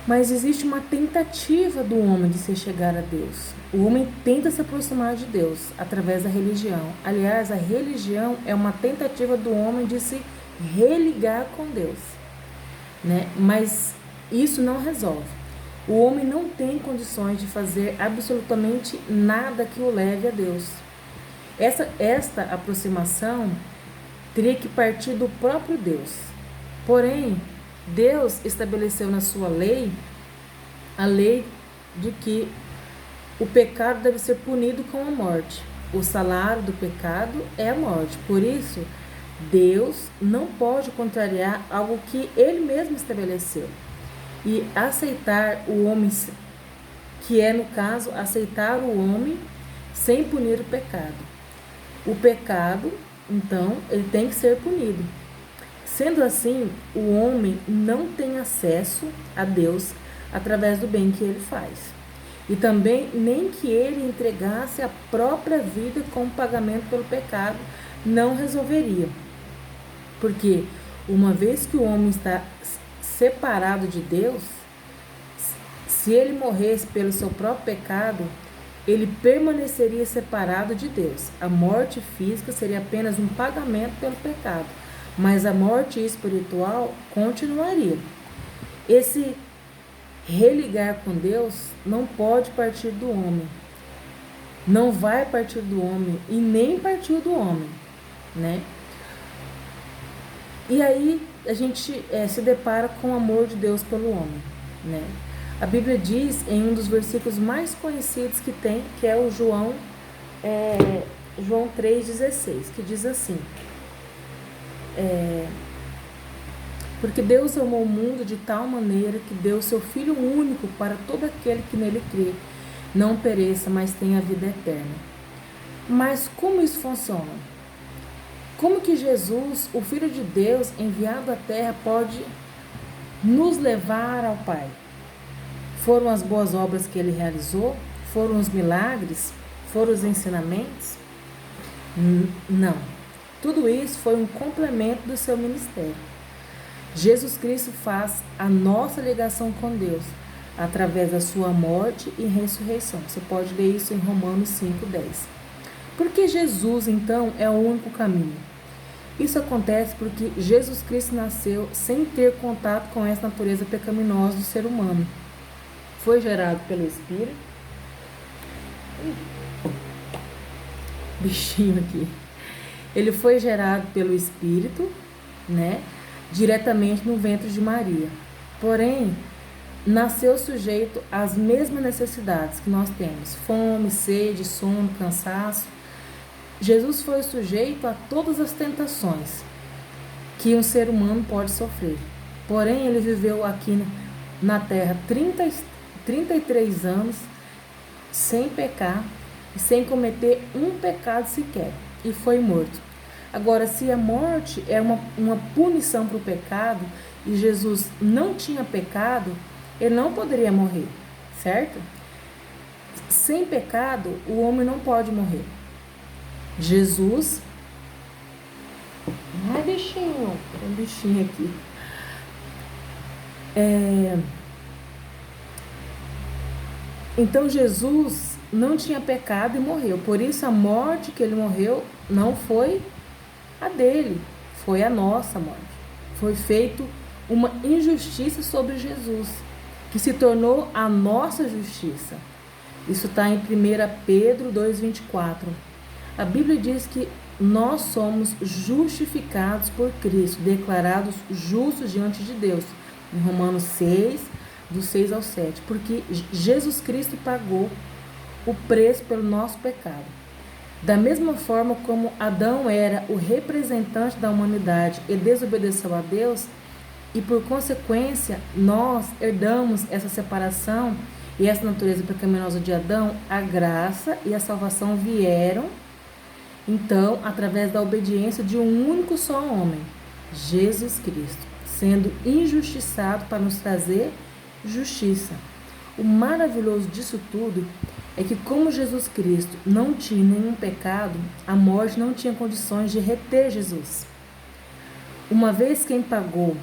Mas existe uma tentativa do homem de se chegar a Deus. O homem tenta se aproximar de Deus através da religião. Aliás, a religião é uma tentativa do homem de se religar com Deus, né? Mas isso não resolve. O homem não tem condições de fazer absolutamente nada que o leve a Deus. Esta aproximação teria que partir do próprio Deus. Porém, Deus estabeleceu na sua lei a lei de que o pecado deve ser punido com a morte. O salário do pecado é a morte. Por isso, Deus não pode contrariar algo que Ele mesmo estabeleceu. E aceitar o homem, que é, no caso, aceitar o homem sem punir o pecado. O pecado, então, ele tem que ser punido. Sendo assim, o homem não tem acesso a Deus através do bem que ele faz. E também nem que ele entregasse a própria vida como pagamento pelo pecado não resolveria. Porque uma vez que o homem está separado de Deus, se ele morresse pelo seu próprio pecado, ele permaneceria separado de Deus. A morte física seria apenas um pagamento pelo pecado, mas a morte espiritual continuaria. Esse religar com Deus não pode partir do homem. Não vai partir do homem e nem partiu do homem, né? E aí a gente se depara com o amor de Deus pelo homem, né? A Bíblia diz em um dos versículos mais conhecidos que tem, que é o João 3,16, que diz assim: porque Deus amou o mundo de tal maneira que deu seu Filho único para todo aquele que nele crê, não pereça, mas tenha a vida eterna. Mas como isso funciona? Como que Jesus, o Filho de Deus, enviado à Terra, pode nos levar ao Pai? Foram as boas obras que Ele realizou? Foram os milagres? Foram os ensinamentos? Não. Tudo isso foi um complemento do seu ministério. Jesus Cristo faz a nossa ligação com Deus através da sua morte e ressurreição. Você pode ler isso em Romanos 5:10. Por que Jesus, então, é o único caminho? Isso acontece porque Jesus Cristo nasceu sem ter contato com essa natureza pecaminosa do ser humano. Foi gerado pelo Espírito. Bichinho aqui. Ele foi gerado pelo Espírito, né? Diretamente no ventre de Maria. Porém, nasceu sujeito às mesmas necessidades que nós temos: fome, sede, sono, cansaço. Jesus foi sujeito a todas as tentações que um ser humano pode sofrer. Porém, ele viveu aqui na Terra 33 anos sem pecar e sem cometer um pecado sequer, e foi morto. Agora, se a morte é uma punição para o pecado e Jesus não tinha pecado, ele não poderia morrer, certo? Sem pecado, o homem não pode morrer. Jesus... Ai, bichinho, tem um bichinho aqui. Então, Jesus não tinha pecado e morreu. Por isso, a morte que ele morreu não foi a dele, foi a nossa morte. Foi feito uma injustiça sobre Jesus, que se tornou a nossa justiça. Isso está em 1 Pedro 2,24. A Bíblia diz que nós somos justificados por Cristo, declarados justos diante de Deus. Em Romanos 6, do 6 ao 7. Porque Jesus Cristo pagou o preço pelo nosso pecado. Da mesma forma como Adão era o representante da humanidade e desobedeceu a Deus, e por consequência nós herdamos essa separação e essa natureza pecaminosa de Adão, a graça e a salvação vieram, então, através da obediência de um único só homem, Jesus Cristo, sendo injustiçado para nos trazer justiça. O maravilhoso disso tudo é que, como Jesus Cristo não tinha nenhum pecado, a morte não tinha condições de reter Jesus. Uma vez quem pagou